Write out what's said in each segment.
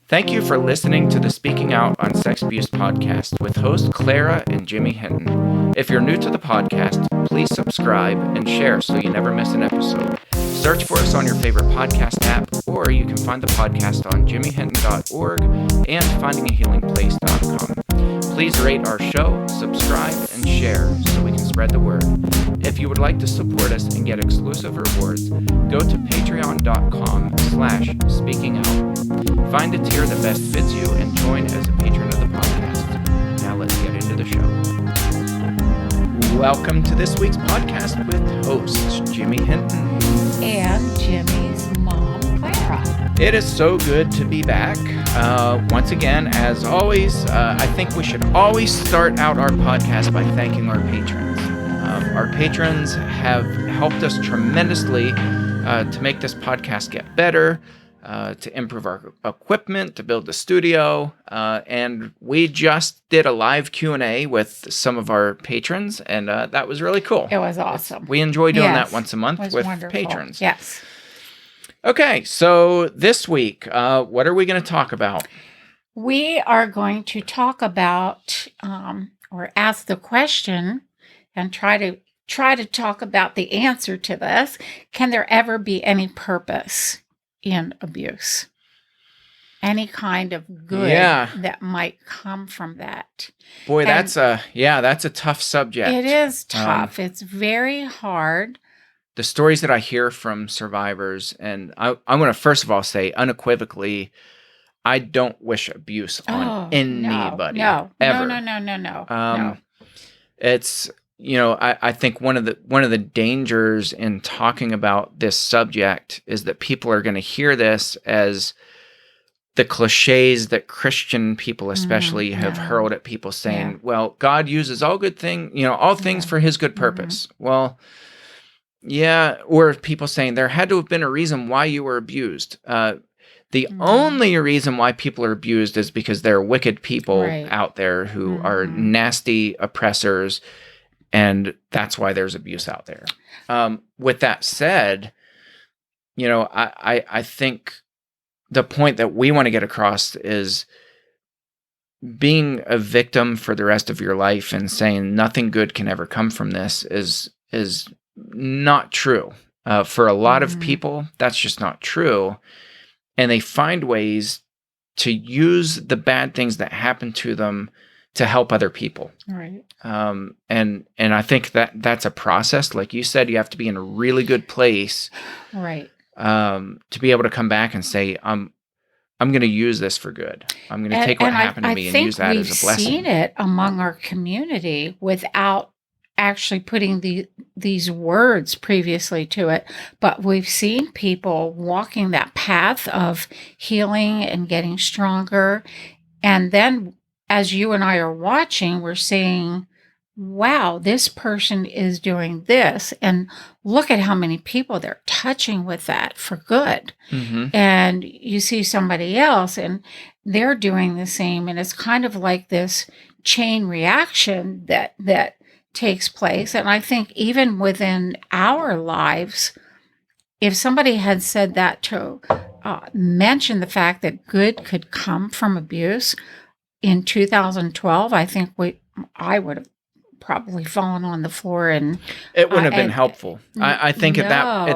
Thank you for listening to the Speaking Out on Sex Abuse podcast with hosts Clara and Jimmy Hinton. If you're new to the podcast, please subscribe and share so you never miss an episode. Search for us on your favorite podcast app, or you can find the podcast on jimmyhinton.org and findingahealingplace.com. Please rate our show, subscribe, and share so we can spread the word. If you would like to support us and get exclusive rewards, go to patreon.com/speakingout. Find a tier that best fits you and join as a patron of the podcast. Now let's get into the show. Welcome to this week's podcast with hosts Jimmy Hinton and Jimmy's mom, Clara. It is so good to be back. Once again, as always, I think we should always start out our podcast by thanking our patrons. Our patrons have helped us tremendously to make this podcast get better, to improve our equipment, to build the studio, and we just did a live Q&A with some of our patrons, and that was really cool. It was awesome. We enjoy doing that once a month with wonderful. Patrons. Yes. Okay, so this week, what are we going to talk about? We are going to talk about, or ask the question, and try to talk about the answer to this. Can there ever be any purpose in abuse? Any kind of good that might come from that? Boy, that's a tough subject. It is tough. It's very hard. The stories that I hear from survivors, and I'm going to first of all say unequivocally, I don't wish abuse on anybody. No, ever. No. It's, I think one of the dangers in talking about this subject is that people are going to hear this as the cliches that Christian people especially have hurled at people, saying, well, God uses all good things, all things for his good purpose. Well, yeah, or people saying there had to have been a reason why you were abused. The only reason why people are abused is because there are wicked people out there who are nasty oppressors, and that's why there's abuse out there. With that said, I think the point that we want to get across is being a victim for the rest of your life and saying nothing good can ever come from this is not true. For a lot of people, that's just not true. And they find ways to use the bad things that happen to them to help other people. Right. And I think that's a process. Like you said, you have to be in a really good place. Right. To be able to come back and say, I'm going to use this for good. I'm going to take what happened to me and use that as a blessing. We've seen it among our community without actually putting these words previously to it, but we've seen people walking that path of healing and getting stronger. And then as you and I are watching, we're seeing, wow, this person is doing this. And look at how many people they're touching with that for good. And you see somebody else and they're doing the same. And it's kind of like this chain reaction that takes place. And I think even within our lives, if somebody had said that to mention the fact that good could come from abuse in 2012, I think I would have probably fallen on the floor, and it wouldn't have been helpful. I think at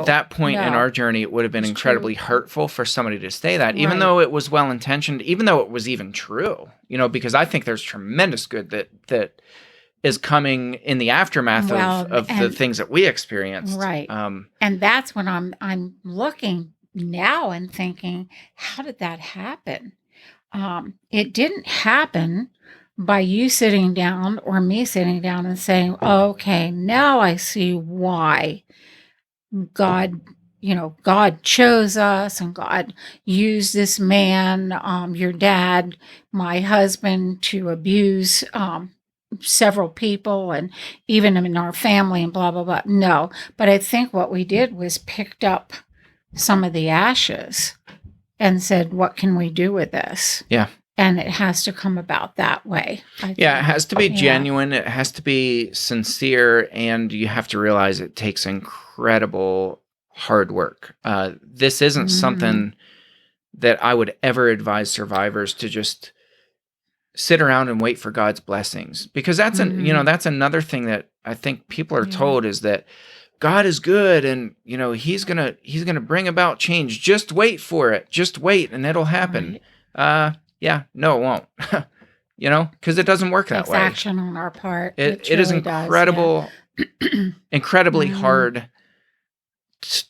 that point in our journey, it would have been incredibly hurtful for somebody to say that, even though it was well intentioned, even though it was even true. because I think there's tremendous good that is coming in the aftermath of the things that we experienced. Right. And that's when I'm looking now and thinking, how did that happen? It didn't happen by you sitting down or me sitting down and saying, okay, now I see why God chose us and God used this man, your dad, my husband, to abuse several people and even in our family and blah, blah, blah. No, but I think what we did was picked up some of the ashes and said, what can we do with this? Yeah. And it has to come about that way. It has to be genuine. It has to be sincere. And you have to realize it takes incredible hard work. This isn't something that I would ever advise survivors to just sit around and wait for God's blessings, because that's another thing that I think people are told, is that God is good, and he's gonna bring about change. Just wait for it. Just wait, and it'll happen. Yeah, no, it won't. Because it doesn't work that Takes way. action on our part. It is incredible, incredibly hard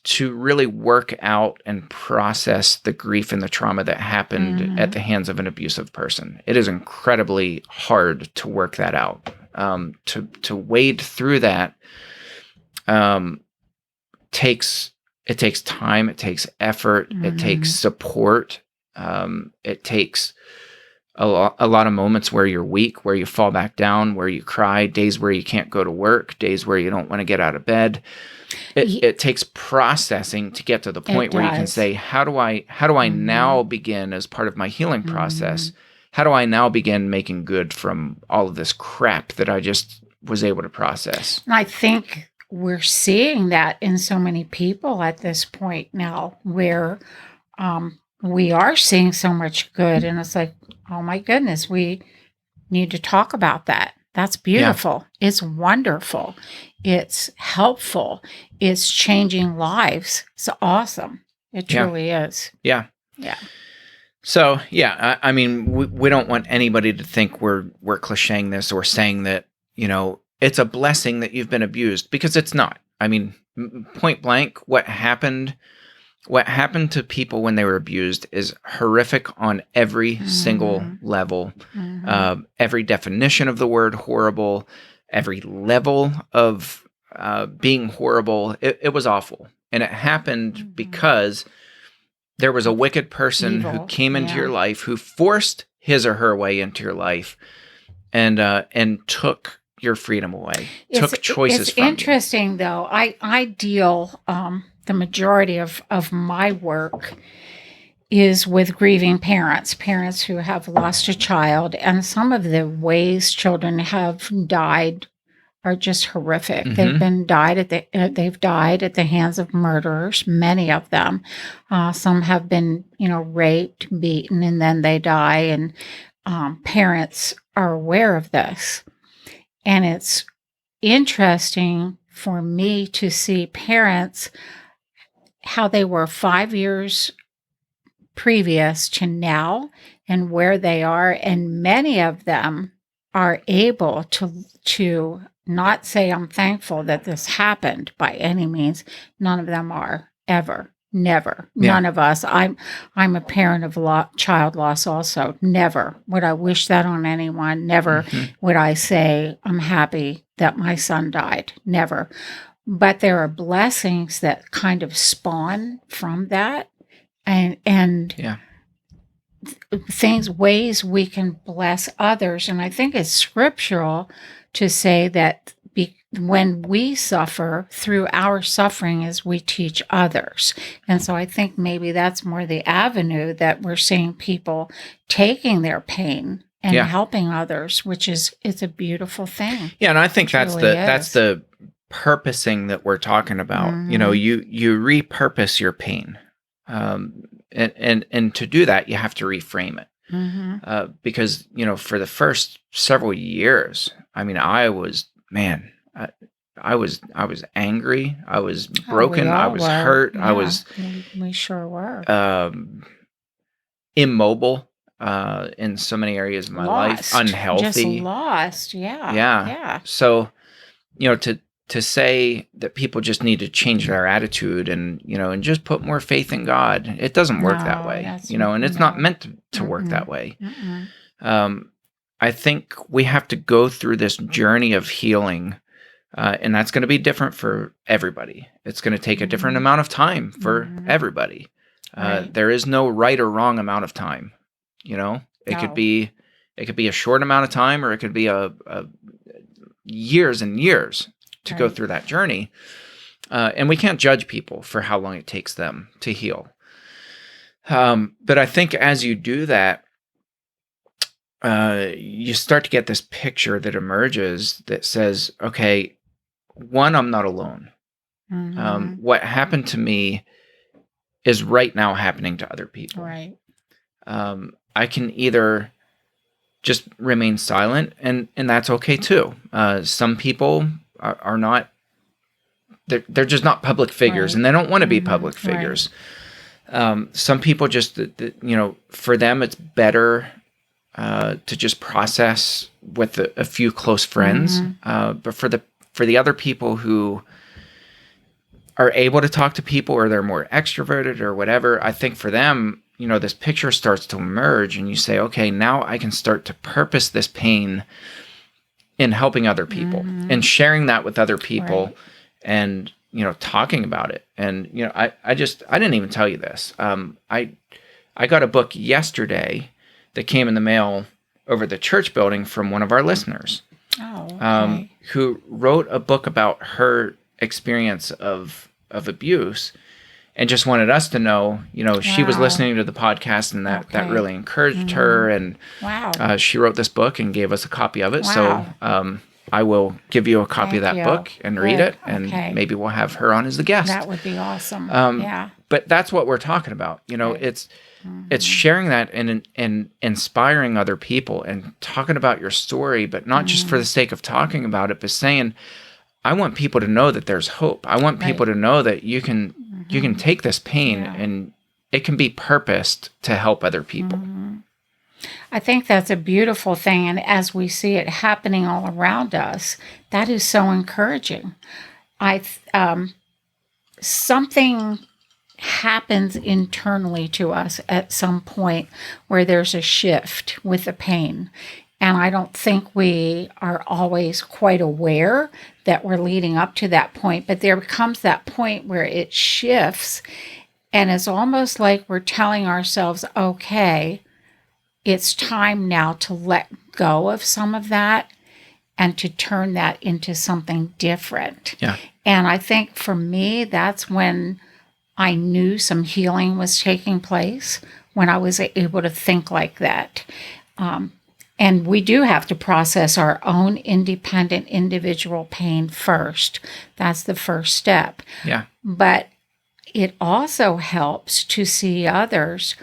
to really work out and process the grief and the trauma that happened at the hands of an abusive person. It is incredibly hard to work that out. To wade through that takes time, it takes effort, it takes support, it takes a lot of moments where you're weak, where you fall back down, where you cry, days where you can't go to work, days where you don't want to get out of bed. It takes processing to get to the point where you can say, how do I now begin, as part of my healing process, how do I now begin making good from all of this crap that I just was able to process? And I think we're seeing that in so many people at this point now, where we are seeing so much good, and it's like, oh my goodness, we need to talk about that. That's beautiful. Yeah. It's wonderful. It's helpful. It's changing lives. It's awesome. It truly is. Yeah. Yeah. So, yeah, I mean, we don't want anybody to think we're clichéing this or saying that, it's a blessing that you've been abused, because it's not. I mean, point blank, what happened to people when they were abused is horrific on every single level. Every definition of the word horrible, every level of being horrible. It was awful. And it happened because there was a wicked person who came into your life, who forced his or her way into your life, and took your freedom away, took choices from you. It's interesting, though. I deal... the majority of my work is with grieving parents who have lost a child, and some of the ways children have died are just horrific. They've died at the hands of murderers, many of them. Some have been, raped, beaten, and then they die, and parents are aware of this. And it's interesting for me to see parents, how they were 5 years previous to now and where they are. And many of them are able to not say, I'm thankful that this happened by any means. None of them are, ever. Never. Yeah. None of us. I'm a parent of child loss also. Never would I wish that on anyone. Never would I say, I'm happy that my son died. Never. But there are blessings that kind of spawn from that, and ways we can bless others. And I think it's scriptural to say that when we suffer, through our suffering is we teach others. And so I think maybe that's more the avenue that we're seeing people taking their pain and helping others, which it's a beautiful thing. Yeah, and I think that's the purposing that we're talking about. You repurpose your pain, and to do that you have to reframe it, because for the first several years, I mean, I was angry, I was broken, I was hurt, we sure were immobile in so many areas of my life, unhealthy, just lost. Yeah. So to say that people just need to change their attitude and just put more faith in God, it doesn't work that way. And it's not meant to work that way. I think we have to go through this journey of healing, and that's going to be different for everybody. It's going to take a different amount of time for everybody. There is no right or wrong amount of time. It could be a short amount of time, or it could be a years and years to go through that journey. And we can't judge people for how long it takes them to heal. But I think as you do that, you start to get this picture that emerges that says, okay, one, I'm not alone. What happened to me is right now happening to other people. Right. I can either just remain silent, and that's okay too. Some people are not, they're just not public figures, and they don't want to be public figures. Some people just, for them, it's better to just process with a few close friends. But for the other people who are able to talk to people, or they're more extroverted or whatever, I think for them, this picture starts to emerge, and you say, okay, now I can start to purpose this pain in helping other people and sharing that with other people, and talking about it. And I didn't even tell you this. I got a book yesterday that came in the mail over the church building from one of our listeners, who wrote a book about her experience of abuse, and just wanted us to know, she was listening to the podcast, and that really encouraged her. And she wrote this book and gave us a copy of it. So I will give you a copy of that book and read it, and maybe we'll have her on as a guest. That would be awesome. But that's what we're talking about. It's sharing that and inspiring other people, and talking about your story, but not just for the sake of talking about it, but saying, I want people to know that there's hope. I want people to know that you can take this pain and it can be purposed to help other people. I think that's a beautiful thing. And as we see it happening all around us, that is so encouraging. Something happens internally to us at some point where there's a shift with the pain. And I don't think we are always quite aware that we're leading up to that point. But there comes that point where it shifts, and it's almost like we're telling ourselves, okay, it's time now to let go of some of that and to turn that into something different. Yeah. And I think for me, that's when I knew some healing was taking place, when I was able to think like that. And we do have to process our own independent individual pain first. That's the first step. Yeah. But it also helps to see others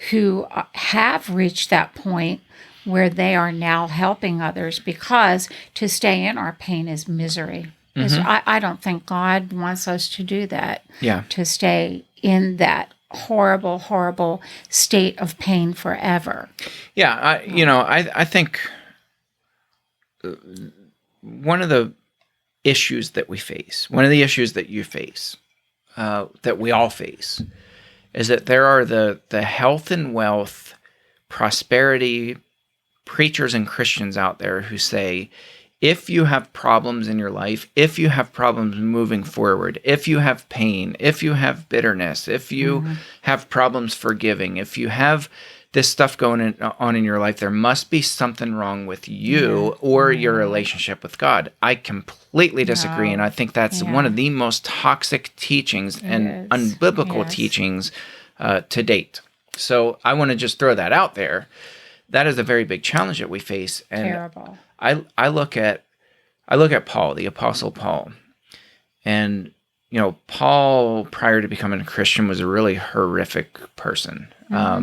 who have reached that point where they are now helping others, because to stay in our pain is misery. I don't think God wants us to do that. Yeah. To stay in that horrible, horrible state of pain forever. Yeah. I think one of the issues that we face, one of the issues that you face, that we all face, is that there are the health and wealth, prosperity preachers and Christians out there who say, if you have problems in your life, if you have problems moving forward, if you have pain, if you have bitterness, if you have problems forgiving, if you have this stuff going on in your life, there must be something wrong with you or your relationship with God. I completely disagree, and I think that's one of the most toxic teachings and unbiblical teachings to date. So I want to just throw that out there. That is a very big challenge that we face. And terrible. I look at Paul, the Apostle Paul, and Paul, prior to becoming a Christian, was a really horrific person.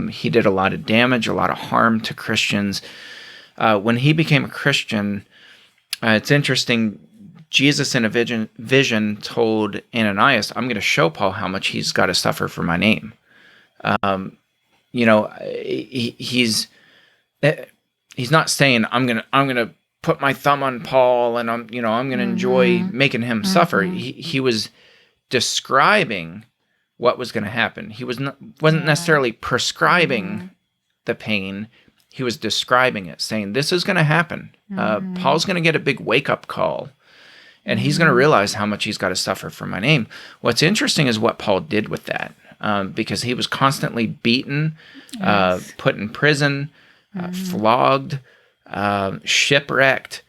He did a lot of damage, a lot of harm to Christians. When he became a Christian, it's interesting. Jesus, in a vision, told Ananias, "I'm going to show Paul how much he's got to suffer for my name." He's not saying I'm gonna put my thumb on Paul and I'm going to enjoy making him suffer. He was describing what was going to happen. He wasn't necessarily prescribing the pain. He was describing it, saying this is going to happen. Paul's going to get a big wake up call, and he's going to realize how much he's got to suffer for my name. What's interesting is what Paul did with that, because he was constantly beaten, put in prison, flogged, shipwrecked,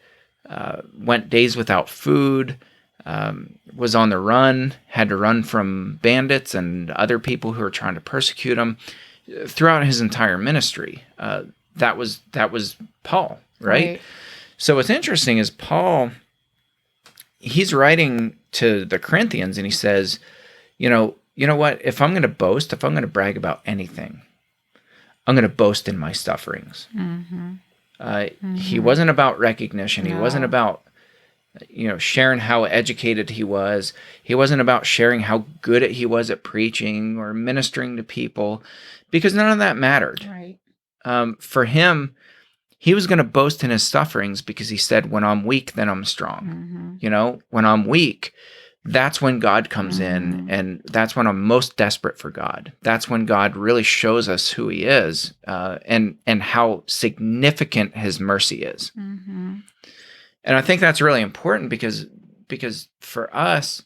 went days without food, was on the run, had to run from bandits and other people who were trying to persecute him throughout his entire ministry. That was Paul, right? So what's interesting is Paul, he's writing to the Corinthians, and he says, you know what, if I'm going to boast, if I'm going to brag about anything, I'm going to boast in my sufferings. Mm-hmm. He Mm-hmm. wasn't about recognition. He wasn't No. about, sharing how educated he was. He wasn't about sharing how good he was at preaching or ministering to people, because none of that mattered. Right. For him, he was going to boast in his sufferings because he said, when I'm weak, then I'm strong. Mm-hmm. When I'm weak, that's when God comes in, Mm-hmm. and that's when I'm most desperate for God. That's when God really shows us who he is, and how significant his mercy is. Mm-hmm. And I think that's really important because for us,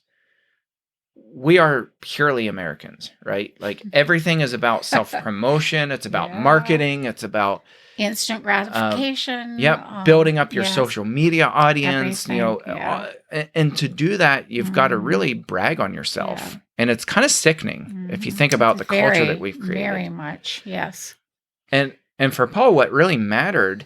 we are purely Americans, right? Like everything is about self-promotion. It's about Yeah. marketing. It's about Instant gratification. building up your Yes. social media audience, Everything, yeah. and to do that, you've got to Mhm. really brag on yourself. Yeah. And it's kind of sickening if you think It's about the culture that very, we've very created. much. Yes. And for Paul, what really mattered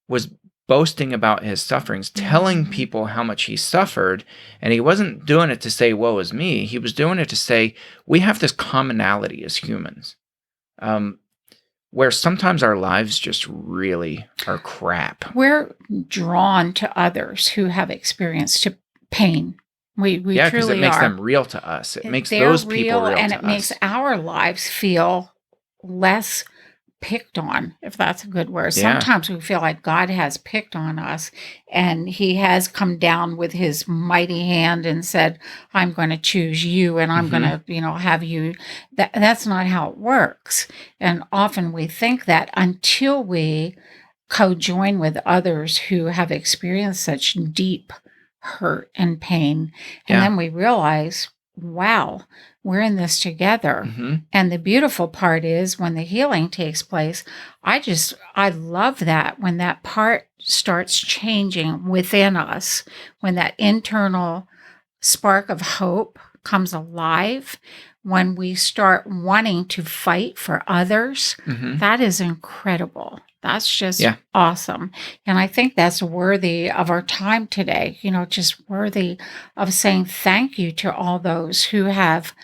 was boasting about his sufferings, telling Mhm. people how much he suffered. And he wasn't doing it to say, woe is me. He was doing it to say, we have this commonality as humans, where sometimes our lives just really are crap. We're drawn to others who have experienced pain. We Yeah, because it truly makes are. them real to us. It makes They're those people real, real and to it makes us. our lives feel less picked on, if that's a good word. Yeah. Sometimes we feel like God has picked on us and he has come down with his mighty hand and said, I'm going to choose you and I'm going to, have you. That's not how it works. And often we think that until we co-join with others who have experienced such deep hurt and pain. And Yeah. then we realize, wow, we're in this together. Mm-hmm. And the beautiful part is when the healing takes place, I love that when that part starts changing within us, when that internal spark of hope comes alive, when we start wanting to fight for others, Mm-hmm. that is incredible. That's just Yeah. awesome. And I think that's worthy of our time today, just worthy of saying thank you to all those who have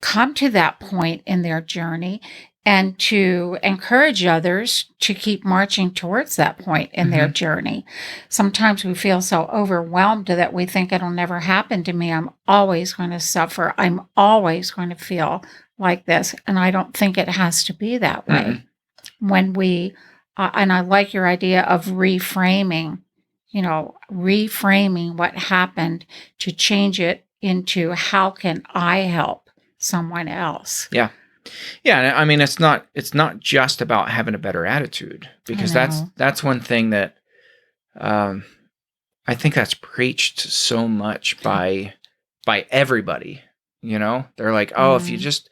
come to that point in their journey and to encourage others to keep marching towards that point in their journey. Sometimes we feel so overwhelmed that we think it'll never happen to me. I'm always going to suffer. I'm always going to feel like this. And I don't think it has to be that way. When we, and I like your idea of reframing what happened to change it into how can I help someone else. Yeah. Yeah, I mean it's not just about having a better attitude, because that's one thing that I think that's preached so much by everybody. They're like, oh, if you just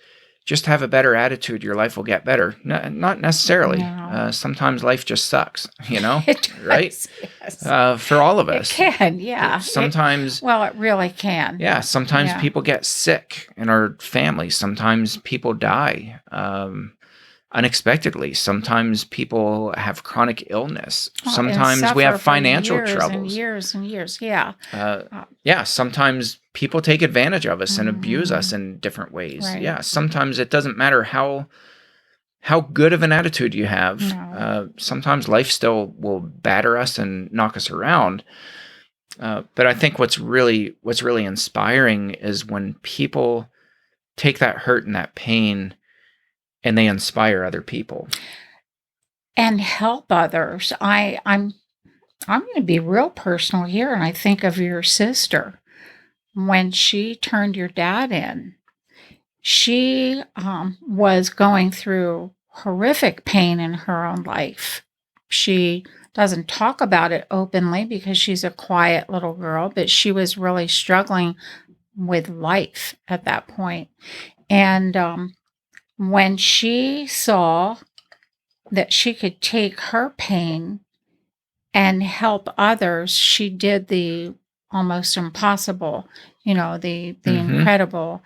have a better attitude, your life will get better. No, not necessarily. No. Sometimes life just sucks. It does, right? Yes. For all of us, it can. Yeah. Sometimes, it really can. yeah. Sometimes Yeah. people get sick in our families. Sometimes people die unexpectedly. Sometimes people have chronic illness. Sometimes we have financial troubles. And years and years. Yeah. Yeah. Sometimes people take advantage of us and abuse us in different ways. Right. Yeah. Sometimes it doesn't matter how good of an attitude you have. No. Sometimes life still will batter us and knock us around. But I think what's really inspiring is when people take that hurt and that pain and they inspire other people and help others. I'm going to be real personal here, and I think of your sister when she turned your dad in. She was going through horrific pain in her own life. She doesn't talk about it openly because she's a quiet little girl, but she was really struggling with life at that point. And when she saw that she could take her pain and help others, she did the almost impossible, the incredible,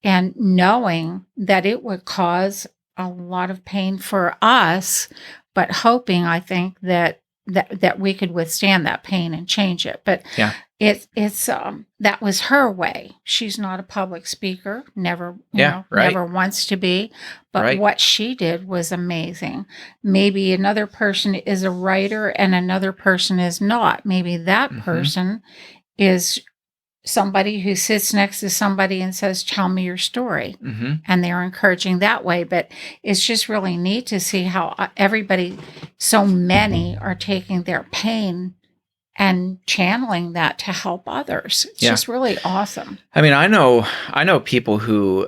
and knowing that it would cause a lot of pain for us, but hoping, I think, that we could withstand that pain and change it. But Yeah. it's that was her way. She's not a public speaker, never, Yeah, right. never wants to be, but Right. what she did was amazing. Maybe another person is a writer and another person is not. Maybe that person is somebody who sits next to somebody and says, "Tell me your story." And they're encouraging that way. But it's just really neat to see how everybody, so many are taking their pain and channeling that to help others. It's just really awesome. I mean, I know people who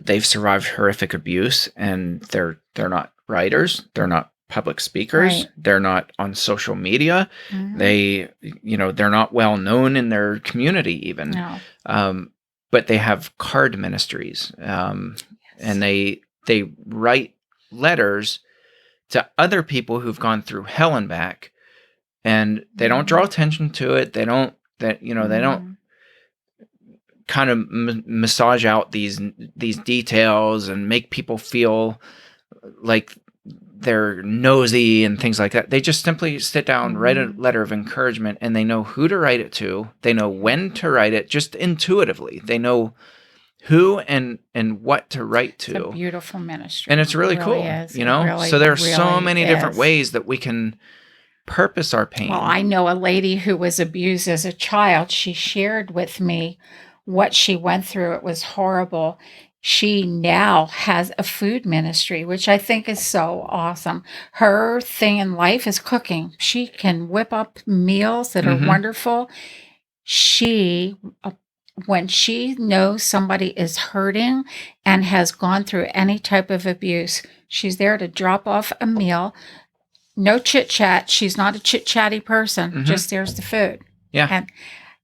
they've survived horrific abuse, and they're not writers, they're not public speakers, they're not on social media, they they're not well known in their community even, but they have card ministries, and they write letters to other people who've gone through hell and back. And they don't draw attention to it. They don't kind of massage out these details and make people feel like they're nosy and things like that. They just simply sit down, write a letter of encouragement, and they know who to write it to. They know when to write it, just intuitively. They know who and what to write to. It's a beautiful ministry. And it's really cool, Really, so there are really so many different ways that we can purpose our pain. Well, I know a lady who was abused as a child. She shared with me what she went through. It was horrible. She now has a food ministry, which I think is so awesome. Her thing in life is cooking. She can whip up meals that are wonderful. When she knows somebody is hurting and has gone through any type of abuse, she's there to drop off a meal. No chit chat. She's not a chit chatty person. Just there's the food. Yeah. And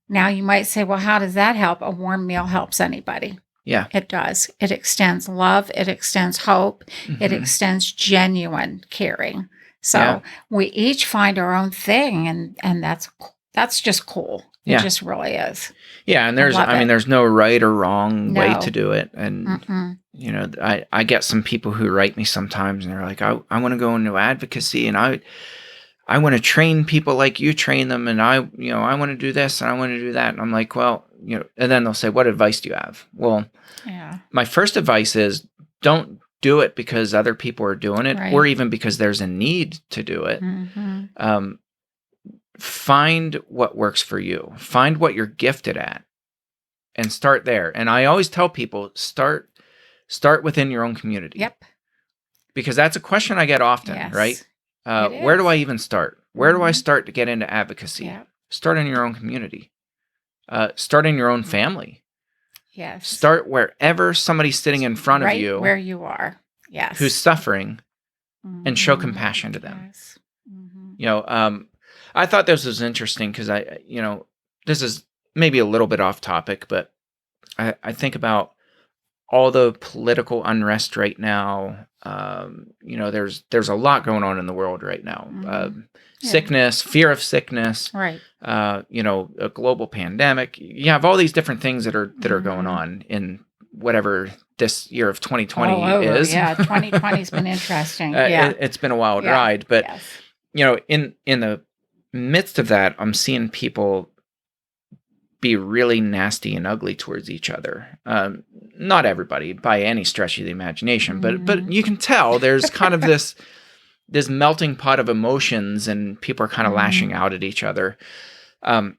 now you might say, well, how does that help? A warm meal helps anybody. Yeah. It does. It extends love. It extends hope. It extends genuine caring. So we each find our own thing, and that's just cool. It just really is. Yeah, and there's no right or wrong way to do it. And I get some people who write me sometimes, and they're like, I want to go into advocacy, and I want to train people like you train them, and I want to do this and I want to do that. And I'm like, well, and then they'll say, what advice do you have? Well, my first advice is don't do it because other people are doing it, or even because there's a need to do it. Find what works for you. Find what you're gifted at and start there. And I always tell people, start within your own community. Yep. Because that's a question I get often, right? Where do I even start? Where do I start to get into advocacy? Yep. Start in your own community. Start in your own family. Yes. Start wherever somebody's sitting in front of you. Where you are. Yes. Who's suffering, and show compassion to them. Yes. I thought this was interesting because this is maybe a little bit off topic, but I think about all the political unrest right now. There's a lot going on in the world right now. Sickness, fear of sickness, right? A global pandemic. You have all these different things that are going on in whatever this year of 2020 is. Yeah, 2020's been interesting. It's been a wild ride, but in the midst of that, I'm seeing people be really nasty and ugly towards each other. Not everybody by any stretch of the imagination, but you can tell there's kind of this melting pot of emotions, and people are kind of lashing out at each other. And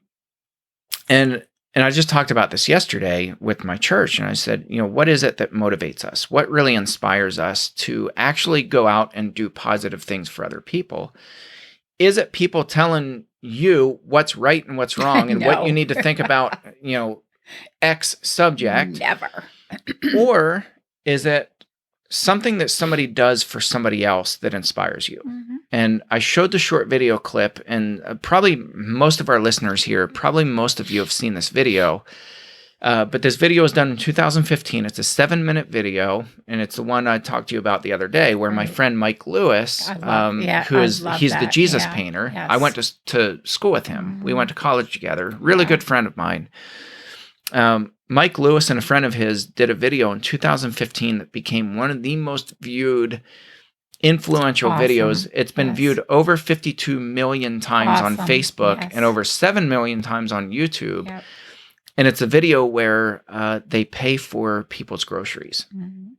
I just talked about this yesterday with my church, and I said, what is it that motivates us? What really inspires us to actually go out and do positive things for other people? Is it people telling you what's right and what's wrong and what you need to think about, X subject? Never. Or is it something that somebody does for somebody else that inspires you? And I showed the short video clip, and probably most of our listeners here, probably most of you have seen this video. But this video was done in 2015. It's a 7-minute video, and it's the one I talked to you about the other day, where my friend Mike Lewis, he's the Jesus painter. Yes. I went to school with him. We went to college together. Really good friend of mine. Mike Lewis and a friend of his did a video in 2015 that became one of the most viewed influential Awesome. videos. It's been Yes. viewed over 52 million times on Awesome. Facebook Yes. and over 7 million times on YouTube. Yep. And it's a video where they pay for people's groceries. Mhm.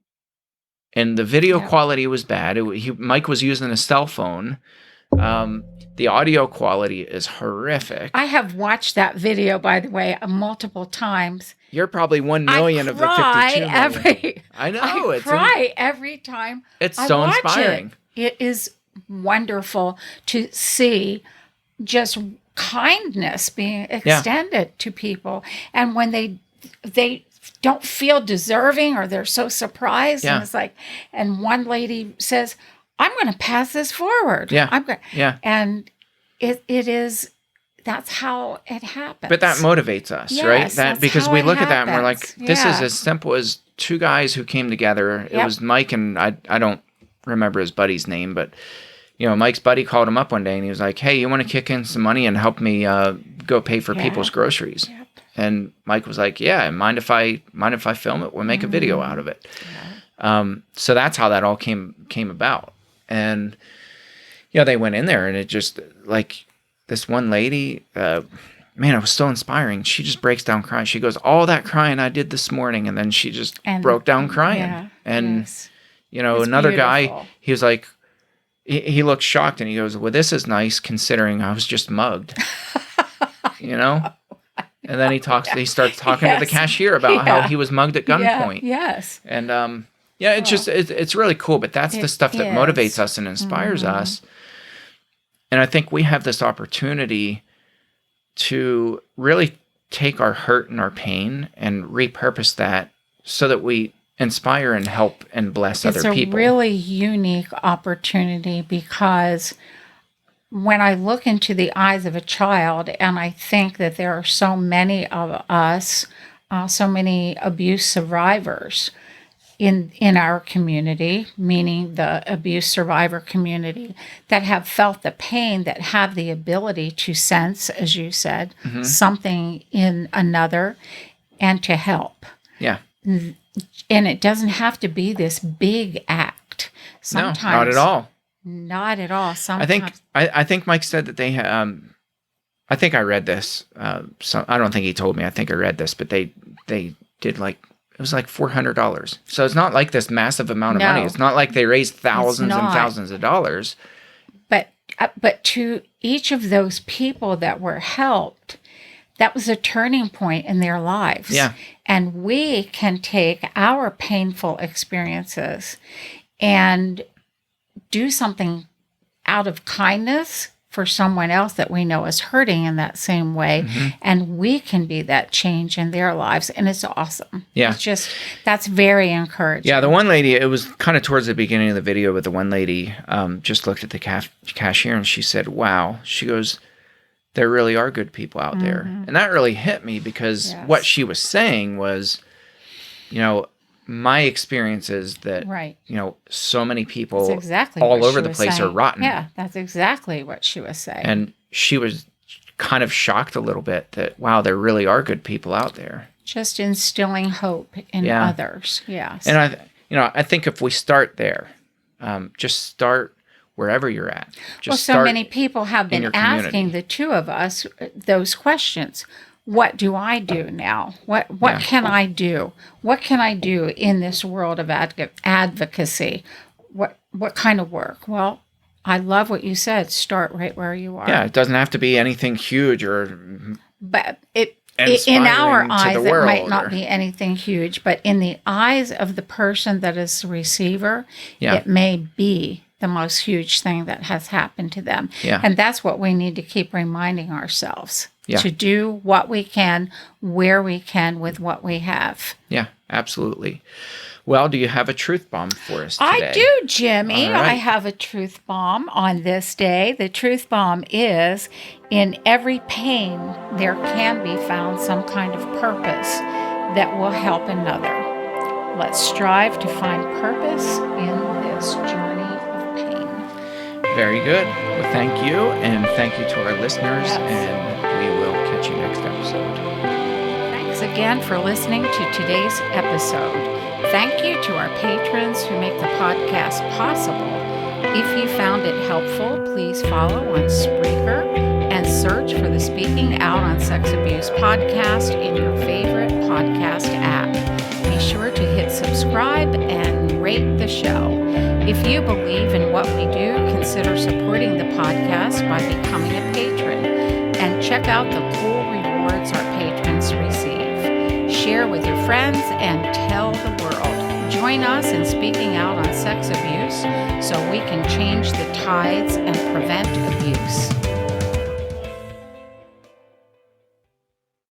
And the video Yep. quality was bad. Mike was using a cell phone. The audio quality is horrific. I have watched that video, by the way, multiple times. You're probably 1 million of the 52 million. I know. I cry every time. It's I so watch inspiring. It is wonderful to see just kindness being extended to people, and when they don't feel deserving or they're so surprised, and it's like, and one lady says, "I'm going to pass this forward." And it is. That's how it happens. But that motivates us, yes, right? Because we look at that and we're like, this is as simple as two guys who came together. It was Mike and I don't remember his buddy's name, but Mike's buddy called him up one day and he was like, "Hey, you want to kick in some money and help me go pay for people's groceries?" Yep. And Mike was like, "Yeah, mind if I film it? We'll make a video out of it." Yeah. So that's how that all came about. And they went in there and it just like this one lady, man, it was so inspiring. She just breaks down crying. She goes, "All that crying I did this morning," and then she just broke down crying. Yeah, and it's another beautiful. guy, he was like, he looked shocked and he goes, "Well, this is nice considering I was just mugged." And then he starts talking to the cashier about how he was mugged at gunpoint. Yes. And it's really cool, but that's the stuff that motivates us and inspires us. And I think we have this opportunity to really take our hurt and our pain and repurpose that so that we inspire and help and bless other people. It's a really unique opportunity because when I look into the eyes of a child and I think that there are so many of us, so many abuse survivors in our community, meaning the abuse survivor community, that have felt the pain, that have the ability to sense, as you said, something in another and to help. Yeah. And it doesn't have to be this big act. Sometimes, no, not at all. Not at all. Sometimes. I think Mike said that they I think I read this. So I don't think he told me. I think I read this, but they did it was like $400. So it's not like this massive amount of money. It's not like they raised thousands and thousands of dollars. But to each of those people that were helped, that was a turning point in their lives. Yeah. And we can take our painful experiences and do something out of kindness for someone else that we know is hurting in that same way. And we can be that change in their lives. And it's awesome. Yeah. It's just, that's very encouraging. Yeah. The one lady, it was kind of towards the beginning of the video, but the one lady just looked at the cashier and she said, "Wow." She goes, "There really are good people out there." And that really hit me because what she was saying was, my experience is that, so many people all over the place are rotten. Yeah, that's exactly what she was saying. And she was kind of shocked a little bit that, wow, there really are good people out there. Just instilling hope in others. Yes. And I think if we start there, just start wherever you're at. So many people have been asking the two of us those questions. What do I do now? What can I do? What can I do in this world of advocacy? What kind of work? Well, I love what you said. Start right where you are. Yeah, it doesn't have to be anything huge but in our eyes, it might not be anything huge, but in the eyes of the person that is the receiver, it may be the most huge thing that has happened to them. Yeah. And that's what we need to keep reminding ourselves. Yeah. To do what we can, where we can, with what we have. Yeah, absolutely. Well, do you have a truth bomb for us today? I do, Jimmy. All right. I have a truth bomb on this day. The truth bomb is, in every pain, there can be found some kind of purpose that will help another. Let's strive to find purpose in this journey of pain. Very good. Well, thank you, and thank you to our listeners, and we will catch you next episode. Thanks again for listening to today's episode. Thank you to our patrons who make the podcast possible. If you found it helpful, please follow on Spreaker and search for the Speaking Out on Sex Abuse podcast in your favorite podcast app. Be sure to hit subscribe and rate the show. If you believe in what we do, consider supporting the podcast by becoming a patron and check out the cool rewards our patrons receive. Share with your friends and tell the world. Join us in speaking out on sex abuse so we can change the tides and prevent abuse.